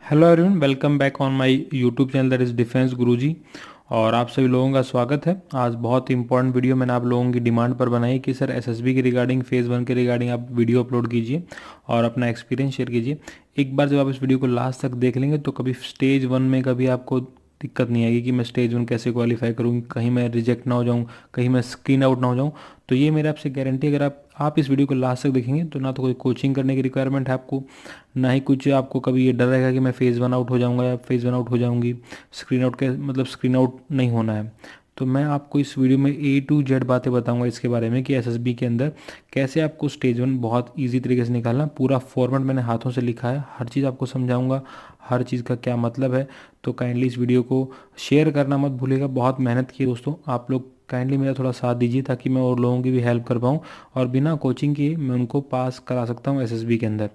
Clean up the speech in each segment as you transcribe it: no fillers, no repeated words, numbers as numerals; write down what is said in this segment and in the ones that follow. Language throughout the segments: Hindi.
Hello everyone, welcome back on my YouTube channel that is defence Guruji. और आप सभी लोगों का स्वागत है। आज बहुत ही इंपॉर्टेंट वीडियो मैंने आप लोगों की डिमांड पर बनाई कि सर एसएसबी के रिगार्डिंग फेज़ 1 के रिगार्डिंग आप वीडियो अपलोड कीजिए और अपना एक्सपीरियंस शेयर कीजिए। एक बार जब आप इस वीडियो को लास्ट तक देख लेंगे तो कभी स्टेज 1 में कभी आपको दिक्कत नहीं आएगी कि मैं स्टेज 1 कैसे क्वालिफाई करूँ, कहीं मैं रिजेक्ट ना हो जाऊँ, कहीं मैं स्क्रीन आउट ना हो जाऊँ। तो ये मेरे आपसे गारंटी, अगर आप इस वीडियो को लास्ट तक देखेंगे तो ना तो कोई कोचिंग करने की रिक्वायरमेंट है आपको, ना ही कुछ आपको कभी ये डर रहेगा कि मैं फेज़ 1 आउट हो जाऊंगा या फेज़ 1 आउट हो जाऊंगी। स्क्रीन आउट के मतलब स्क्रीन आउट नहीं होना है। तो मैं आपको इस वीडियो में A to Z बातें बताऊंगा इसके बारे में कि एसएसबी के अंदर कैसे आपको स्टेज 1 बहुत इजी तरीके से निकालना। पूरा फॉर्मेट मैंने हाथों से लिखा है, हर चीज़ आपको समझाऊंगा, हर चीज़ का क्या मतलब है। तो काइंडली इस वीडियो को शेयर करना मत भूलिएगा। बहुत मेहनत की है दोस्तों, आप लोग काइंडली मेरा थोड़ा साथ दीजिए ताकि मैं और लोगों की भी हेल्प कर पाऊँ और बिना कोचिंग के मैं उनको पास करा सकता हूँ एसएसबी के अंदर।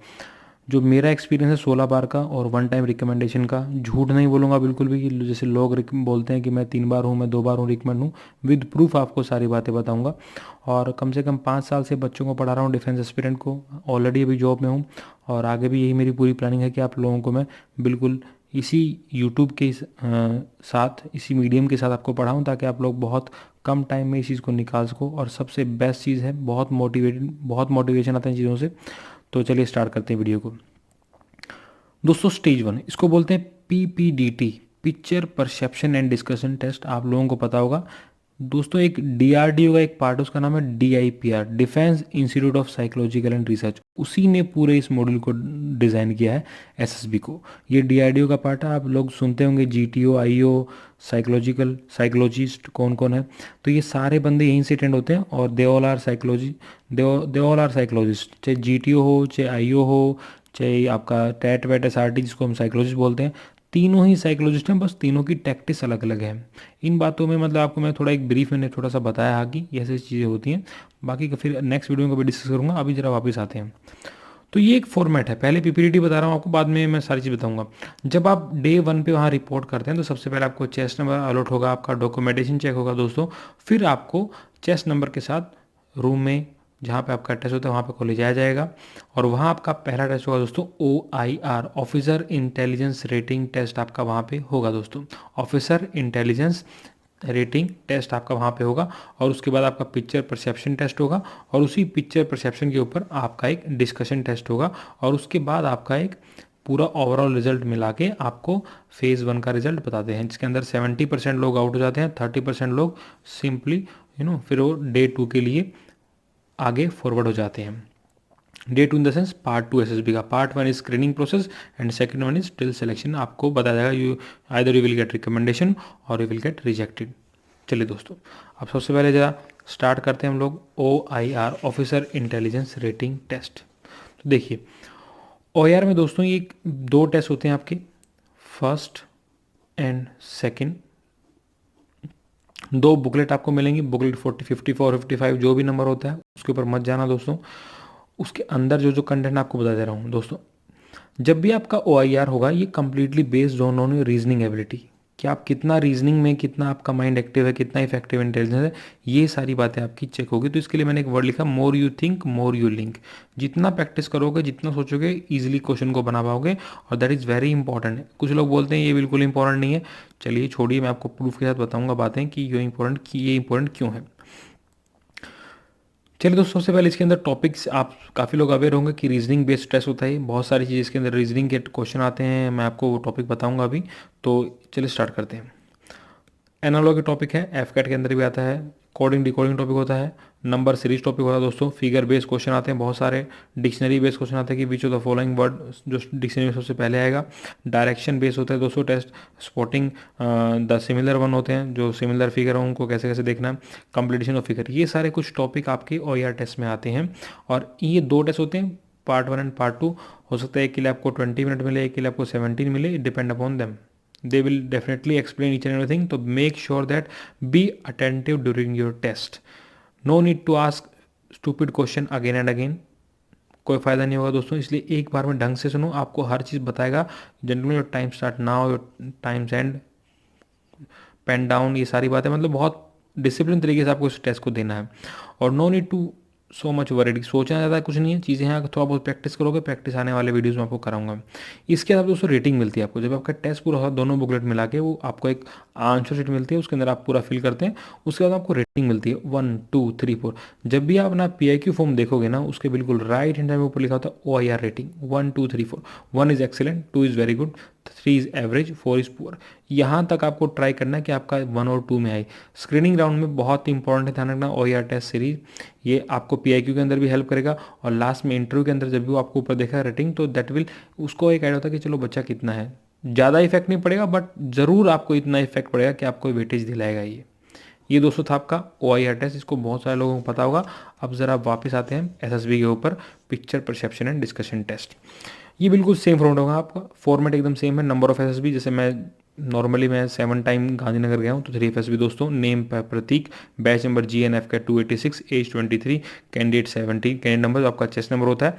जो मेरा एक्सपीरियंस है 16 बार का और 1 टाइम रिकमेंडेशन का, झूठ नहीं बोलूँगा बिल्कुल भी कि जैसे लोग बोलते हैं कि मैं 3 बार हूँ, मैं 2 बार हूँ रिकमेंड हूँ। विद प्रूफ आपको सारी बातें बताऊँगा। और कम से कम 5 साल से बच्चों को पढ़ा रहा हूँ, डिफेंस एस्पिरेंट को। ऑलरेडी अभी जॉब में हूँ और आगे भी यही मेरी पूरी प्लानिंग है कि आप लोगों को मैं बिल्कुल इसी यूट्यूब के साथ, इसी मीडियम के साथ आपको पढ़ाऊँ ताकि आप लोग बहुत कम टाइम में इस चीज़ को निकाल सको। और सबसे बेस्ट चीज़ है, बहुत मोटिवेशन आता है इन चीज़ों से। तो चलिए स्टार्ट करते हैं वीडियो को। दोस्तों स्टेज 1 इसको बोलते हैं PPDT, picture perception and discussion test. आप लोगों को पता होगा दोस्तों, एक DRDO का एक पार्ट, उसका नाम है DIPR, defence institute of psychological and research. उसी ने पूरे इस मॉड्यूल को डिज़ाइन किया है, एसएसबी को। ये DRDO का पार्ट है। आप लोग सुनते होंगे GTO, IO, साइकोलॉजिस्ट कौन कौन है। तो ये सारे बंदे यहीं से अटेंड होते हैं और they all are psychology, they all are psychologist. चाहे GTO हो, चाहे IO हो, चाहे आपका टैट वैट SRT जिसको हम साइकोलॉजिस्ट बोलते हैं, तीनों ही साइकोलॉजिस्ट हैं, बस तीनों की टैक्टिस अलग अलग है। इन बातों में मतलब आपको मैं थोड़ा एक ब्रीफ मैंने थोड़ा सा बताया है कि ये ऐसी चीज़ें होती हैं। बाकी का फिर नेक्स्ट वीडियो में कभी डिस्कस करूंगा। अभी जरा वापस आते हैं। तो ये एक फॉर्मेट है, पहले PPDT बता रहा हूँ आपको, बाद में मैं सारी चीज़ बताऊंगा। जब आप डे 1 पे वहाँ रिपोर्ट करते हैं तो सबसे पहले आपको चेस्ट नंबर अलॉट होगा, आपका डॉक्यूमेंटेशन चेक होगा दोस्तों। फिर आपको चेस्ट नंबर के साथ रूम में जहाँ पे आपका टेस्ट होता है वहाँ पे को ले जाया जाएगा और वहाँ आपका पहला टेस्ट होगा दोस्तों OIR, officer intelligence rating test आपका वहाँ पे होगा दोस्तों। ऑफिसर इंटेलिजेंस रेटिंग टेस्ट आपका वहाँ पे होगा और उसके बाद आपका पिक्चर परसेप्शन टेस्ट होगा और उसी पिक्चर परसेप्शन के ऊपर आपका एक डिस्कशन टेस्ट होगा और उसके बाद आपका एक पूरा ओवरऑल रिजल्ट मिला के आपको फेज़ 1 का रिजल्ट बताते हैं, जिसके अंदर 70% लोग आउट हो जाते हैं, 30% लोग सिंपली फिर वो डे 2 के लिए आगे फॉरवर्ड हो जाते हैं। Day 2 in the sense part 2 SSB का। Part 1 is screening process and second one is till selection. आपको बताया जाएगा you either you will get recommendation और यू विल गेट रिजेक्टेड। चलिए दोस्तों, अब सबसे पहले जरा स्टार्ट करते हैं हम लोग OIR, officer intelligence rating test. तो देखिए OIR में दोस्तों ये दो टेस्ट होते हैं आपके, फर्स्ट एंड सेकंड। दो बुकलेट आपको मिलेंगी, बुकलेट 40, 54, 55 जो भी नंबर होता है उसके ऊपर मत जाना दोस्तों। उसके अंदर जो जो कंटेंट आपको बता दे रहा हूँ दोस्तों, जब भी आपका OIR होगा ये completely based on your reasoning ability, कि आप कितना रीजनिंग में, कितना आपका माइंड एक्टिव है, कितना इफेक्टिव इंटेलिजेंस है, ये सारी बातें आपकी चेक होगी। तो इसके लिए मैंने एक वर्ड लिखा, more you think more you link. जितना प्रैक्टिस करोगे, जितना सोचोगे, इजीली क्वेश्चन को बना पाओगे और दैट इज़ वेरी इंपॉर्टेंट। कुछ लोग बोलते हैं ये बिल्कुल इंपॉर्टेंट नहीं है, चलिए छोड़िए, मैं आपको प्रूफ के साथ बताऊंगा बातें कि ये इंपॉर्टेंट क्यों है। चलिए दोस्तों, सबसे पहले इसके अंदर टॉपिक्स, आप काफ़ी लोग अवेयर होंगे कि रीजनिंग बेस्ड टेस्ट होता है, बहुत सारी चीज़ इसके अंदर रीजनिंग के क्वेश्चन आते हैं, मैं आपको वो टॉपिक बताऊंगा अभी। तो चलिए स्टार्ट करते हैं। एनालॉग टॉपिक है, FCAT के अंदर भी आता है। कोडिंग डिकोडिंग टॉपिक होता है। नंबर सीरीज टॉपिक होता है दोस्तों। फिगर बेस्ड क्वेश्चन आते हैं बहुत सारे। डिक्शनरी बेस्ड क्वेश्चन आते हैं कि which of the following word जो डिक्शनरी में सबसे पहले आएगा। डायरेक्शन बेस्ड होता है दोस्तों test. Spotting the similar one होते हैं, जो सिमिलर फिगर हो उनको कैसे कैसे देखना है। कंप्लीटेशन ऑफ फिगर, ये सारे कुछ टॉपिक आपके OER टेस्ट में आते हैं और ये दो टेस्ट होते हैं, पार्ट 1 एंड पार्ट 2। हो सकता है एक के लिए आपको 20 मिनट मिले, एक के लिए आपको 17 मिले, it depend upon them. They will definitely explain each and everything, so make sure that be attentive during your test. No need to ask stupid question again and again, कोई फ़ायदा नहीं होगा दोस्तों। इसलिए एक बार में ढंग से सुनो, आपको हर चीज़ बताएगा। Generally your time start now, your time's end, pen down, ये सारी बातें मतलब बहुत डिसिप्लिन तरीके से आपको इस टेस्ट को देना है। और no need to so much worried, सोचना ज़्यादा कुछ नहीं है, चीज़ें हैं, अगर थोड़ा बहुत प्रैक्टिस करोगे, प्रैक्टिस आने वाले वीडियोस में आपको कराऊंगा। इसके अलावा दोस्तों रेटिंग मिलती है आपको, जब आपका टेस्ट पूरा होता है दोनों बुकलेट मिला के वो आपको एक आंसर शीट मिलती है, उसके अंदर आप पूरा फिल करते हैं, उसके बाद आपको रेटिंग मिलती है 1 2 3 4। जब भी आप अपना PIQ फॉर्म देखोगे ना, उसके बिल्कुल राइट हैंड में ऊपर लिखा होता है OIR rating 1 2 3 4। 1 is excellent, 2 is very good, 3 is average, 4 is poor. यहाँ तक आपको ट्राई करना है कि आपका 1 और 2 में आए। स्क्रीनिंग राउंड में बहुत इंपॉर्टेंट है, ध्यान रखना OIR टेस्ट सीरीज, ये आपको PIQ के अंदर भी हेल्प करेगा, और लास्ट में इंटरव्यू के अंदर जब भी वो आपको ऊपर देखा रेटिंग, तो दैट विल, उसको एक आइडिया होता है कि चलो बच्चा कितना है। ज़्यादा इफेक्ट नहीं पड़ेगा, बट ज़रूर आपको इतना इफेक्ट पड़ेगा कि आपको वेटेज दिलाएगा ये दोस्तों था आपका OIR टेस्ट, इसको बहुत सारे लोगों को पता होगा। अब ज़रा वापस आते हैं SSB के ऊपर, picture perception and discussion test. ये बिल्कुल सेम फॉर्मेट होगा आपका, फॉर्मेट एकदम सेम है। नंबर ऑफ SSB, जैसे मैं 7 टाइम गांधीनगर गया हूँ, तो 3 FSB दोस्तों। नेम प्रतीक, बैच नंबर GNF का 286, एज 23, कैंडिडेट 17, कैंडिडेट नंबर आपका चेस्ट नंबर होता है,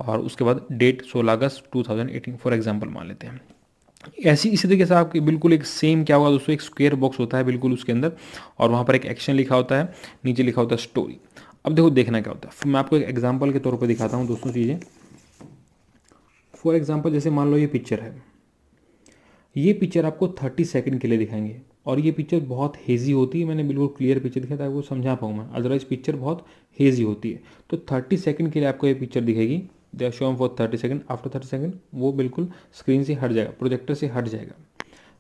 और उसके बाद डेट 16 अगस्त 2018 फॉर एग्जाम्पल मान लेते हैं। ऐसी इसी तरीके से आपके बिल्कुल एक सेम क्या होगा दोस्तों, एक स्क्वायर बॉक्स होता है बिल्कुल उसके अंदर, और वहाँ पर एक एक्शन लिखा होता है, नीचे लिखा होता है स्टोरी। अब देखो देखना क्या होता है, मैं आपको एक एग्जांपल के तौर पर दिखाता हूँ दोस्तों चीज़ें। फॉर एग्जांपल जैसे मान लो ये पिक्चर है, ये पिक्चर आपको 30 सेकंड के लिए दिखाएंगे, और ये पिक्चर बहुत हेजी होती है, मैंने बिल्कुल क्लियर पिक्चर दिखाया ताकि वो समझा पाऊँ मैं, अदरवाइज पिक्चर बहुत हेजी होती है। तो 30 सेकंड के लिए आपको ये पिक्चर दिखेगी, they are shown for 30 second, after 30 second वो बिल्कुल स्क्रीन से हट जाएगा, प्रोजेक्टर से हट जाएगा।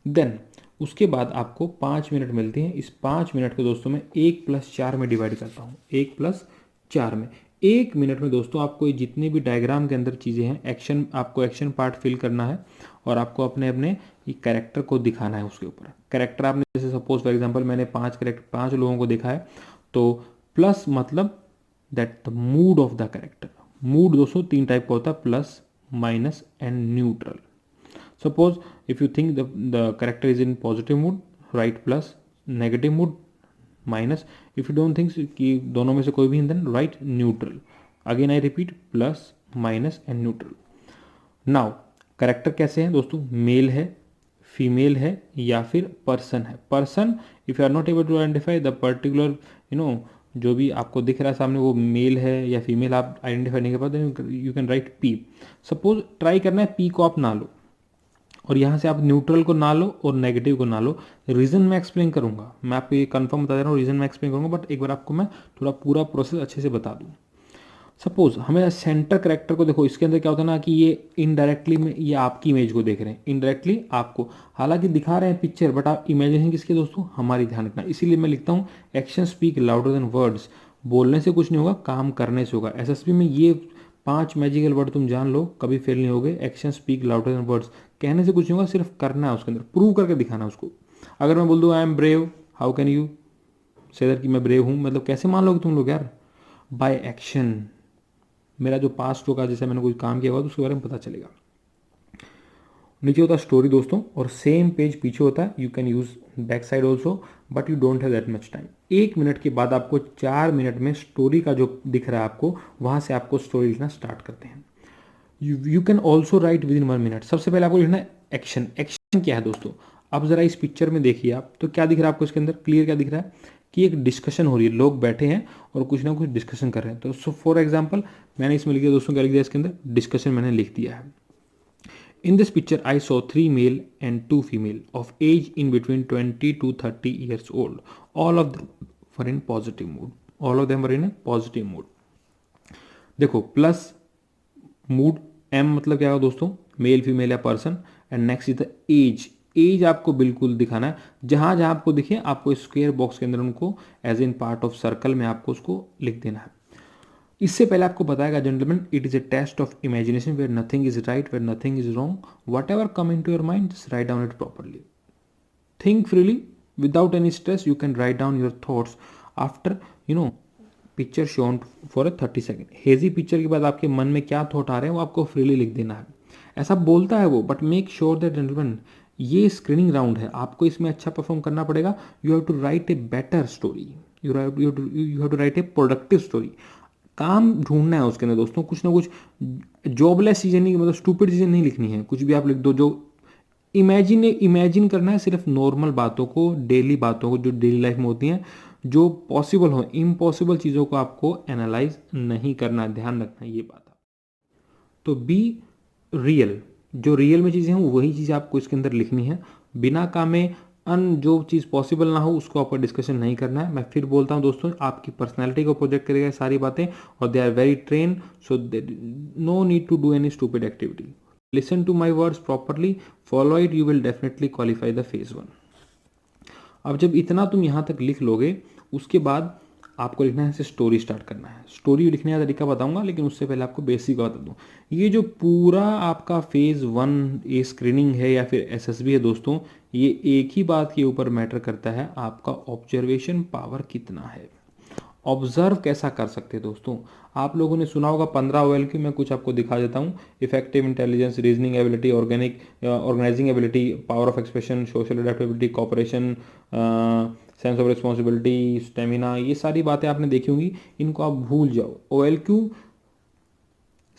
देन उसके बाद आपको 5 मिनट मिलते हैं। इस 5 मिनट को दोस्तों मैं 1+4 में डिवाइड करता हूँ, 1+4 में। 1 मिनट में दोस्तों आपको ये जितने भी डायग्राम के अंदर चीज़ें हैं, आपको एक्शन पार्ट फिल करना है, और आपको अपने अपने कैरेक्टर को दिखाना है उसके ऊपर। कैरेक्टर आपने जैसे सपोज फॉर एग्जांपल मैंने 5 लोगों को देखा है, तो प्लस मतलब that the mood off the character. Mood दोस्तों 3 टाइप का होता है, plus, minus and neutral. Suppose if you think the character is in positive mood, write plus, negative mood minus, if you don't think कि दोनों में से कोई भी, then write neutral. Again I repeat, plus, minus and neutral. Now character कैसे हैं दोस्तों, मेल है, फीमेल है, या फिर पर्सन है। Person, if you are not able to identify the particular जो भी आपको दिख रहा है सामने वो मेल है या फीमेल, आप आइडेंटिफाई नहीं कर पाते, you can right P। Suppose try करना है P को आप ना लो, और यहाँ से आप न्यूट्रल को ना लो और नेगेटिव को ना लो। रीज़न मैं एक्सप्लेन करूँगा, मैं आपको ये कंफर्म बता दे रहा हूँ, रीज़न मैं एक्सप्लेन करूँगा, बट एक बार आपको मैं थोड़ा पूरा प्रोसेस अच्छे से बता दूँ। सपोज हमें सेंटर कैरेक्टर को देखो, इसके अंदर क्या होता है ना कि ये इनडायरेक्टली में ये आपकी इमेज को देख रहे हैं, इनडायरेक्टली आपको हालांकि दिखा रहे हैं पिक्चर, बट आप इमेजिनेशन किसके दोस्तों, हमारी। ध्यान रखना, इसीलिए मैं लिखता हूँ action speak louder than words. बोलने से कुछ नहीं होगा, काम करने से होगा। SSB में ये 5 मैजिकल वर्ड तुम जान लो, कभी फेल नहीं होगे। Action speak louder than words, कहने से कुछ नहीं होगा, सिर्फ करना है, उसके अंदर प्रूव करके दिखाना है उसको। अगर मैं बोल दूँ I am brave, how can you say that कि मैं ब्रेव हूँ, मतलब कैसे मान लोगे तुम लोग यार, बाय एक्शन। मेरा जो पास्ट होगा, जैसे मैंने कोई काम किया हुआ तो उसके बारे में पता चलेगा। नीचे होता है स्टोरी दोस्तों, और सेम पेज पीछे होता है, you can use back side also, but you don't have that much time. 1 minute के बाद आपको 4 मिनट में स्टोरी का जो दिख रहा है आपको, वहां से आपको स्टोरी लिखना स्टार्ट करते हैं। You can also right with in 1 minute. सबसे पहले आपको लिखना है एक्शन। एक्शन क्या है दोस्तों, अब जरा इस पिक्चर में देखिए आप, तो क्या दिख रहा है आपको इसके अंदर, क्लियर क्या दिख रहा है कि एक डिस्कशन हो रही है, लोग बैठे हैं और कुछ ना कुछ डिस्कशन कर रहे हैं। तो सो फॉर एग्जाम्पल मैंने इसमें लिख दिया दोस्तों, क्या लिख दिया इसके अंदर, डिस्कशन मैंने लिख दिया है। In this picture, I saw 3 male and 2 female of age in between 20 to 30 years old. All of them were in positive mood. All of them were in a positive mood. देखो प्लस मूड, M मतलब क्या होगा दोस्तों, मेल फीमेल या person, and next is the age. Age आपको बिल्कुल दिखाना है, जहां जहां आपको दिखे आपको स्क्वायर बॉक्स के अंदर उनको age in part of circle में आपको उसको लिख देना है। इससे पहले आपको बताएगा gentleman, it is a test of imagination where nothing is right, where nothing is wrong, whatever come in to your mind just write down it properly, think freely without any stress, you can write down your thoughts after picture shown for 30 second. हेजी पिक्चर के बाद आपके मन में क्या थॉट आ रहे हैं वो आपको फ्रीली लिख देना है। ऐसा बोलता है वो, but make sure that gentleman ये स्क्रीनिंग राउंड है, आपको इसमें अच्छा परफॉर्म करना पड़ेगा। You have to write a better story, you have to write a productive story. काम ढूंढना है उसके अंदर दोस्तों, कुछ ना कुछ जॉबलेस चीज़ें नहीं, मतलब स्टूपिड चीज़ें नहीं लिखनी है, कुछ भी आप लिख दो जो इमेजिन करना है, सिर्फ नॉर्मल बातों को, डेली बातों को जो डेली लाइफ में होती हैं, जो पॉसिबल हो, इम्पॉसिबल चीज़ों को आपको एनालाइज नहीं करना, ध्यान रखना ये बात। तो बी रियल, जो रियल में चीज़ें हों वही चीज़ आपको इसके अंदर लिखनी है। बिना काम में जो चीज़ पॉसिबल ना हो उसको आपको डिस्कशन नहीं करना है। मैं फिर बोलता हूँ दोस्तों, आपकी पर्सनैलिटी को प्रोजेक्ट करेगा सारी बातें, और they are very train, so no need to do any stupid activity. Listen to my words properly, follow it, you will definitely qualify the phase 1। अब जब इतना तुम यहाँ तक लिख लोगे, उसके बाद आपको लिखना है, स्टोरी स्टार्ट करना है। स्टोरी लिखने का तरीका बताऊंगा, लेकिन उससे पहले आपको बेसिक बता दूं। ये जो पूरा आपका फेज 1 ये स्क्रीनिंग है या फिर एसएसबी है दोस्तों, ये एक ही बात के ऊपर मैटर करता है, आपका ऑब्जर्वेशन पावर कितना है, ऑब्जर्व कैसा कर सकते हैं दोस्तों। आप लोगों ने सुना होगा 15 OLQ, मैं कुछ आपको दिखा देता हूँ। Effective intelligence, reasoning ability, organising ability, power of expression, social adaptability, cooperation, sense of responsibility, stamina, ये सारी बातें आपने देखी होंगी। इनको आप भूल जाओ। OLQ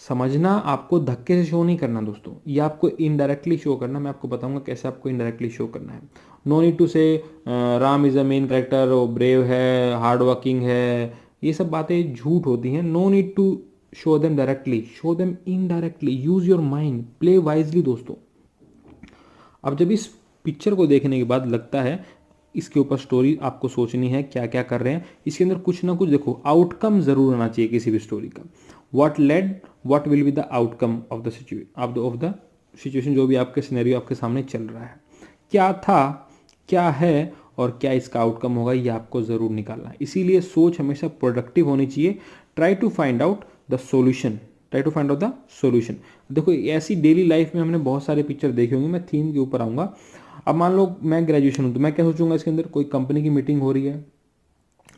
समझना, आपको धक्के से शो नहीं करना दोस्तों, ये आपको इनडायरेक्टली शो करना। मैं आपको बताऊंगा कैसे आपको इनडायरेक्टली शो करना है। No need to say Ram is a main character, वो ब्रेव है, हार्ड वर्किंग है, ये सब बातें झूठ होती हैं। No need to show them directly, show them indirectly. Use your mind, play wisely दोस्तों। अब जब इस पिक्चर को देखने के बाद लगता है इसके ऊपर स्टोरी आपको सोचनी है, क्या क्या कर रहे हैं इसके अंदर, कुछ ना कुछ देखो, आउटकम जरूर आना चाहिए किसी भी स्टोरी का। What led, what will be the outcome of the situation, जो भी आपके सिनेरियो आपके सामने चल रहा है, क्या था, क्या है, और क्या इसका आउटकम होगा, ये आपको जरूर निकालना है। इसीलिए सोच हमेशा प्रोडक्टिव होनी चाहिए। Try to find out the solution, try to find out the solution. देखो ऐसी डेली लाइफ में हमने बहुत सारे पिक्चर देखे होंगे, मैं थीम के ऊपर आऊँगा। अब मान लो मैं ग्रेजुएशन हूँ, तो मैं क्या सोचूंगा इसके अंदर, कोई कंपनी की मीटिंग हो रही है।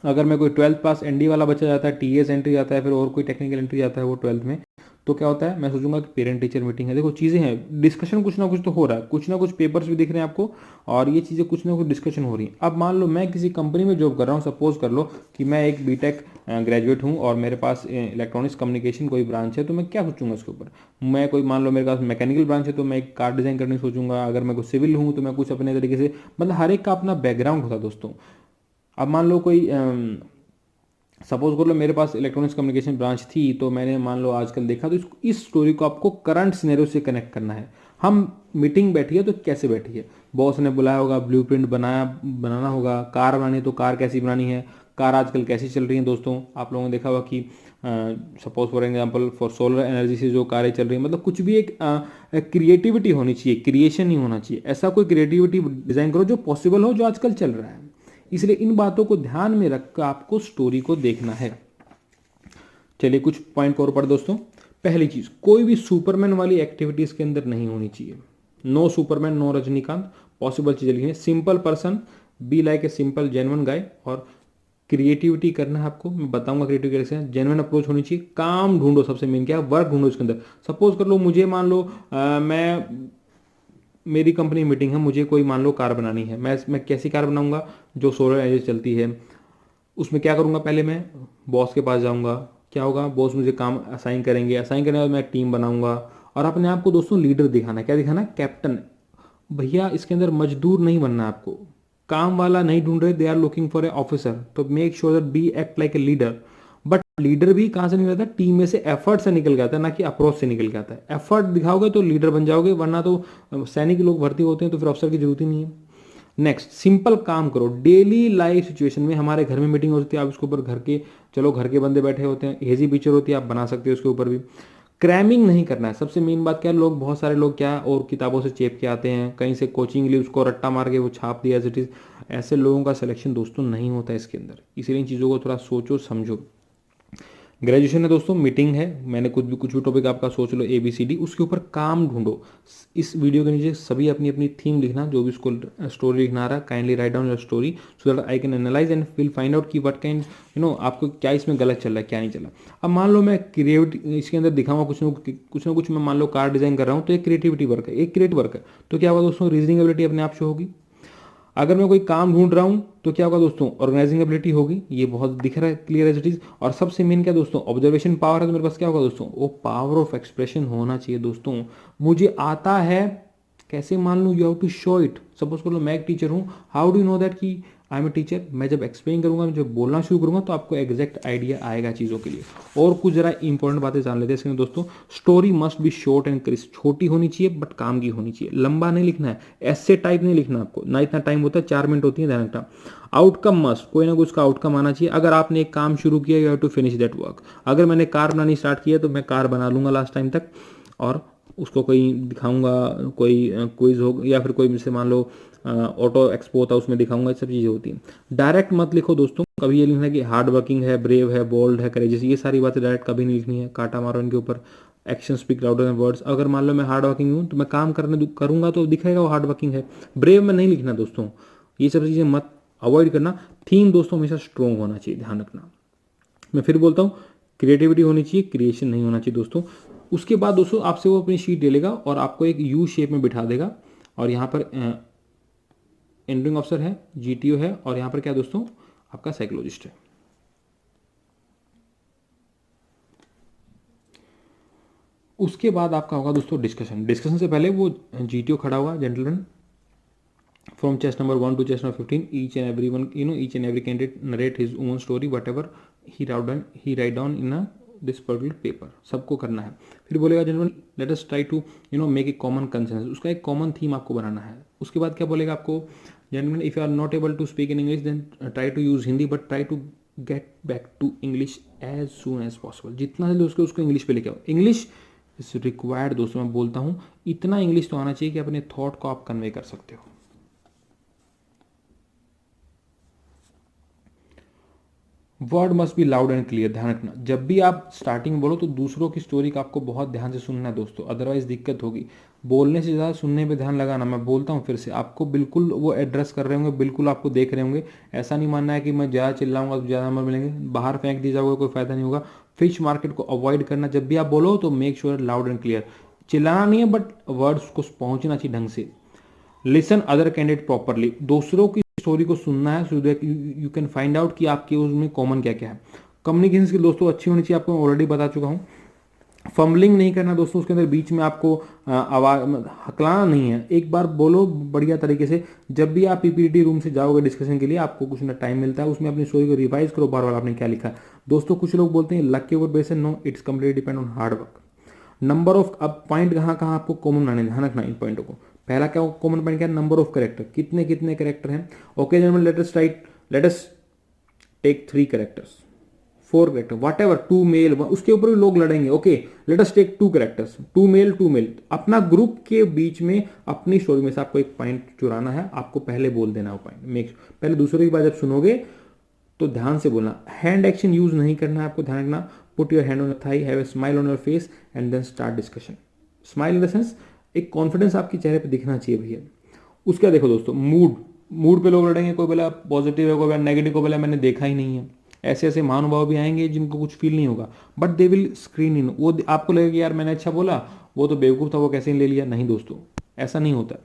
अगर मैं कोई 12th पास एनडी वाला बच्चा जाता है, टीएस एंट्री जाता है, फिर और कोई टेक्निकल एंट्री जाता है वो 12th में, तो क्या होता है, मैं सोचूंगा कि पेरेंट टीचर मीटिंग है। देखो चीज़ें हैं, डिस्कशन कुछ ना कुछ तो हो रहा है, कुछ ना कुछ पेपर्स भी दिख रहे हैं आपको, और ये चीज़ें कुछ ना कुछ डिस्कशन हो रही है। अब मान लो मैं किसी कंपनी में जॉब कर रहा हूँ, सपोज कर लो कि मैं एक बीटेक ग्रेजुएट हूँ और मेरे पास इलेक्ट्रॉनिक्स कम्युनिकेशन कोई ब्रांच है, तो मैं क्या सोचूंगा इसके ऊपर। मैं कोई मान लो मेरे पास मैकेनिकल ब्रांच है, तो मैं एक कार डिज़ाइन करने सोचूंगा। अगर मैं कोई सिविल हूँ तो मैं कुछ अपने तरीके से, मतलब हर एक का अपना बैकग्राउंड होता है दोस्तों। अब मान लो कोई सपोज कर लो मेरे पास इलेक्ट्रॉनिक्स कम्युनिकेशन ब्रांच थी, तो मैंने मान लो आजकल देखा, तो इस स्टोरी को आपको करंट सिनेरियो से कनेक्ट करना है। हम मीटिंग बैठी है तो कैसे बैठी है, बॉस ने बुलाया होगा, ब्लूप्रिंट बनाना होगा, कार बनानी है तो कार कैसी बनानी है, कार आजकल कैसी चल रही है दोस्तों। आप लोगों ने देखा होगा कि suppose for example for solar energy से जो कारें चल रही हैं, मतलब कुछ भी एक क्रिएटिविटी होनी चाहिए, क्रिएशन नहीं होना चाहिए। ऐसा कोई क्रिएटिविटी डिजाइन करो जो पॉसिबल हो, जो आजकल चल रहा है। इसलिए इन बातों को ध्यान में रखकर आपको स्टोरी को देखना है। चलिए कुछ पॉइंट और पढ़ दोस्तों। पहली चीज, कोई भी सुपरमैन वाली एक्टिविटीज के अंदर नहीं होनी चाहिए। No Superman, no Rajinikanth. Possible चीजें लिखी है, simple person, be like a simple genuine guy, और क्रिएटिविटी करना है आपको, मैं बताऊंगा क्रिएटिविटी कैसे। जेन्युइन अप्रोच होनी चाहिए, काम ढूंढो, सबसे मेन क्या है, वर्क ढूंढो इसके अंदर। सपोज कर लो मुझे, मान लो मेरी कंपनी मीटिंग है, मुझे कोई मान लो कार बनानी है। मैं कैसी कार बनाऊंगा, जो सोलर एनर्जी चलती है। उसमें क्या करूंगा, पहले मैं बॉस के पास जाऊंगा, क्या होगा, बॉस मुझे काम असाइन करेंगे, असाइन करने के बाद मैं टीम बनाऊंगा, और अपने आप को दोस्तों लीडर दिखाना है। क्या दिखाना है, कैप्टन। भैया इसके अंदर मजदूर नहीं बनना है आपको, काम वाला नहीं ढूंढ रहे, they are looking for a officer, तो make sure that be act like a leader. But leader भी कहां से निकल आता है, टीम में से, एफर्ट से निकल के आता है, ना कि अप्रोच से निकल के आता है। एफर्ट दिखाओगे तो लीडर बन जाओगे, वरना तो सैनिक लोग भर्ती होते हैं तो फिर अफसर की जरूरत ही नहीं है। नेक्स्ट, सिंपल काम करो। डेली लाइफ सिचुएशन में, हमारे घर में मीटिंग होती है, आप इसके ऊपर घर के, चलो घर के बंदे बैठे होते हैं, हेजी पिक्चर होती है, आप बना सकते हो उसके ऊपर भी। क्रैमिंग नहीं करना है। सबसे मेन बात क्या है, लोग, बहुत सारे लोग क्या और किताबों से चेप के आते हैं, कहीं से कोचिंग लिए उसको रट्टा मार के वो छाप दिया एज इट इज। ऐसे लोगों का सिलेक्शन दोस्तों नहीं होता है इसके अंदर। इसीलिए इन चीज़ों को थोड़ा सोचो समझो। ग्रेजुएशन है दोस्तों, मीटिंग है, मैंने कुछ भी टॉपिक आपका सोच लो, ABCD, उसके ऊपर काम ढूंढो। इस वीडियो के नीचे सभी अपनी अपनी थीम लिखना, जो भी उसको स्टोरी लिखना रहा, kindly right down your story so that I can analyse and will find out कि व्हाट काइंड आपको क्या इसमें गलत चल रहा है, क्या नहीं चला। अब मान लो मैं क्रिएटिविटी इसके अंदर दिखाऊंगा कुछ ना कुछ मैं मान लो कार डिजाइन कर रहा हूँ, तो एक क्रिएटिविटी वर्क है, एक क्रिएटिव वर्क है, तो क्या होगा दोस्तों, रीजनिंग एबिलिटी अपने आप शो होगी। अगर मैं कोई काम ढूंढ रहा हूं तो क्या होगा दोस्तों, ऑर्गेनाइजिंग एबिलिटी होगी, ये बहुत दिख रहा है क्लियर एज इट इज। और सबसे मेन क्या दोस्तों, ऑब्जर्वेशन पावर है, तो मेरे पास क्या होगा दोस्तों, वो पावर ऑफ एक्सप्रेशन होना चाहिए दोस्तों। मुझे आता है कैसे मान लूँ, you have to show it. Suppose कर लो मैं एक टीचर हूँ, how do you know that कि आई एम ए टीचर। मैं जब एक्सप्लेन करूंगा, जब बोलना शुरू करूंगा तो आपको एग्जैक्ट आइडिया आएगा चीज़ों के लिए। और कुछ जरा इंपॉर्टेंट बातें जान लेते हैं दोस्तों। Story must be short and crisp, छोटी होनी चाहिए बट काम की होनी चाहिए। लंबा नहीं लिखना है, ऐसे टाइप नहीं लिखना आपको, ना इतना टाइम होता है, 4 मिनट होती है, ध्यान रखना। आउटकम मस्ट, कोई ना कोई उसका आउटकम आना चाहिए। अगर आपने एक काम शुरू किया, you have to finish that work. अगर मैंने कार बनानी स्टार्ट किया तो मैं कार बना लूंगा लास्ट टाइम तक, और उसको कोई दिखाऊंगा, कोई क्विज हो या फिर कोई जैसे मान लो ऑटो एक्सपो होता है उसमें दिखाऊंगा, ये सब चीज़ें होती हैं। डायरेक्ट मत लिखो दोस्तों, कभी ये लिखना है कि हार्ड वर्किंग है, ब्रेव है, बोल्ड है, करेजियस, ये सारी बातें डायरेक्ट कभी नहीं लिखनी है। काटा मारो इनके ऊपर। Action speak louder than words. अगर मान लो मैं हार्ड वर्किंग हूँ तो मैं काम करूंगा तो दिखेगा वो हार्ड वर्किंग है। ब्रेव में नहीं लिखना दोस्तों, ये सब चीज़ें मत अवॉइड करना। थीम दोस्तों हमेशा स्ट्रॉन्ग होना चाहिए, ध्यान रखना। मैं फिर बोलता हूँ, क्रिएटिविटी होनी चाहिए, क्रिएशन नहीं होना चाहिए दोस्तों। उसके बाद दोस्तों आपसे वो अपनी शीट ले लेगा और आपको एक यू शेप में बिठा देगा, और यहाँ पर एंडरिंग ऑफिसर है, जीटीओ है, और यहाँ पर क्या दोस्तों आपका साइकोलॉजिस्ट है। उसके बाद आपका होगा दोस्तों डिस्कशन। डिस्कशन से पहले वो जीटीओ खड़ा हुआ, gentleman, from chest number 1 to chest number 15, each and every one, each and every candidate narrate his own story, whatever he write down in a this particular paper। सबको करना है। फिर बोलेगा general, let us try to make a common consensus, उसका एक कॉमन थीम आपको बनाना है। उसके बाद क्या बोलेगा आपको, general if you are not able to speak in English then try to use Hindi, but try to get back to English as soon as possible. जितना जल्दी उसको इंग्लिश पे लेके आओ। इंग्लिश इज रिक्वायर्ड दोस्तों, मैं बोलता हूँ इतना इंग्लिश तो आना चाहिए कि अपने थॉट को आप कन्वे कर सकते हो। Word must be loud and clear, ध्यान रखना। जब भी आप स्टार्टिंग बोलो तो दूसरों की स्टोरी का आपको बहुत ध्यान से सुनना है दोस्तों, अदरवाइज दिक्कत होगी। बोलने से ज़्यादा सुनने पे ध्यान लगाना। मैं बोलता हूँ फिर से, आपको बिल्कुल वो एड्रेस कर रहे होंगे, बिल्कुल आपको देख रहे होंगे। ऐसा नहीं मानना है कि मैं ज़्यादा चिल्लाऊंगा तो ज़्यादा नंबर मिलेंगे, बाहर फेंक दिया जाओगे, कोई फायदा नहीं होगा। फिश मार्केट को अवॉइड करना। जब भी आप बोलो तो make sure loud and clear. चिल्लाना नहीं है बट वर्ड्स को पहुंचना चाहिए ढंग से। लिसन अदर कैंडिडेट प्रॉपरली, दूसरों की स्टोरी को सुनना है, so that you can find out कि आपके उसमें कॉमन क्या क्या है। कम्युनिकेशन स्किल दोस्तों अच्छी होनी चाहिए, आपको ऑलरेडी बता चुका हूँ। फम्बलिंग नहीं करना दोस्तों, उसके अंदर बीच में आपको आवाज हकलाना नहीं है, एक बार बोलो बढ़िया तरीके से। जब भी आप पीपीटी रूम से जाओगे डिस्कशन के लिए, आपको कुछ ना टाइम मिलता है, उसमें अपनी स्टोरी को रिवाइज करो बार बार आपने क्या लिखा है। दोस्तों कुछ लोग बोलते हैं लक के ऊपर बेस है, no, it's completely depend on hard work. Number of, अब पॉइंट कहाँ कहाँ आपको कॉमन बनाने, ध्यान रखना इन पॉइंटों को। पहला क्या कॉमन पॉइंट क्या है, नंबर ऑफ कैरेक्टर, कितने कितने कैरेक्टर हैं। Okay general, let us take 3 characters, 4 character, whatever, 2 male, उसके ऊपर भी लोग लड़ेंगे। Okay let us take 2 characters, 2 male 2 male. अपना ग्रुप के बीच में अपनी स्टोरी में से आपको एक पॉइंट चुराना है, आपको पहले बोल देना है वो पॉइंट। मेक पहले दूसरों की बात जब सुनोगे तो ध्यान से बोलना। हैंड एक्शन यूज नहीं करना है, आपको ध्यान रखना। Put your hand on your thigh, have a smile on your face and then start discussion. Smile in the sense एक कॉन्फिडेंस आपके चेहरे पे दिखना चाहिए भैया। उसका देखो दोस्तों, मूड पे लोग लड़ेंगे, कोई बोला पॉजिटिव है, कोई बोला नेगेटिव, कोई बोला मैंने देखा ही नहीं है। ऐसे ऐसे महानुभाव भी आएंगे जिनको कुछ फील नहीं होगा, बट दे विल स्क्रीन इन। वो आपको लगेगा कि यार मैंने अच्छा बोला, वो तो बेवकूफ़ था, वो कैसे ले लिया। नहीं दोस्तों, ऐसा नहीं होता।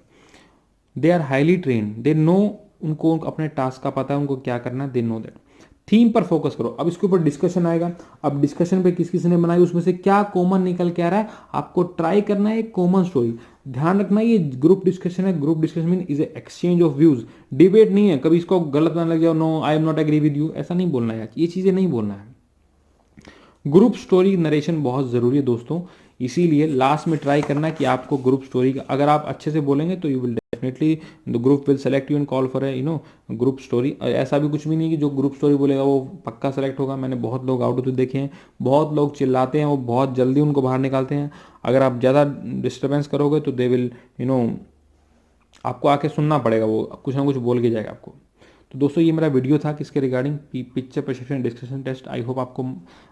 They are highly train, they know, उनको अपने टास्क का पता है, उनको क्या करना है, दे नो दैट। थीम पर फोकस करो। अब इसके ऊपर डिस्कशन आएगा। अब डिस्कशन पे किस किस ने बनाई, उसमें से क्या कॉमन निकल के आ रहा है, आपको ट्राई करना है एक कॉमन स्टोरी। ध्यान रखना ये ग्रुप डिस्कशन है, group discussion mean is a exchange of views, debate नहीं है। कभी इसको गलत बनाने लग जाओ, no I am not agree with you, ऐसा नहीं बोलना है, ये चीजें नहीं बोलना है। ग्रुप स्टोरी नरेशन बहुत जरूरी है दोस्तों, इसीलिए लास्ट में ट्राई करना कि आपको ग्रुप स्टोरी का, अगर आप अच्छे से बोलेंगे तो you will definitely the group will select you and call for a group story. ऐसा भी कुछ भी नहीं कि जो ग्रुप स्टोरी बोलेगा वो पक्का सेलेक्ट होगा। मैंने बहुत लोग आउट ऑफ देखे हैं, बहुत लोग चिल्लाते हैं, वो बहुत जल्दी उनको बाहर निकालते हैं। अगर आप ज़्यादा डिस्टर्बेंस करोगे तो दे विल आपको आके सुनना पड़ेगा, वो कुछ ना कुछ बोल के जाएगा आपको। तो दोस्तों ये मेरा वीडियो था किसके regarding, picture perception discussion test. I hope आपको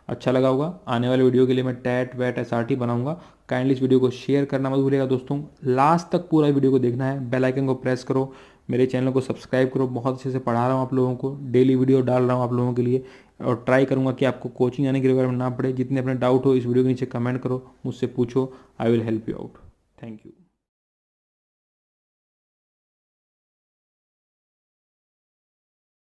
अच्छा लगा होगा। आने वाले वीडियो के लिए मैं टैट वैट SRT बनाऊंगा। काइंडली इस वीडियो को शेयर करना मत भूलिएगा दोस्तों। लास्ट तक पूरा वीडियो को देखना है, बेल आइकन को प्रेस करो, मेरे चैनल को सब्सक्राइब करो। बहुत अच्छे से पढ़ा रहा हूँ आप लोगों को, डेली वीडियो डाल रहा हूँ आप लोगों के लिए, और ट्राई करूँगा कि आपको कोचिंग आने की रिक्वायरमेंट ना पड़े। जितने अपने डाउट हो इस वीडियो के नीचे कमेंट करो, मुझसे पूछो, I will help you out. Thank you.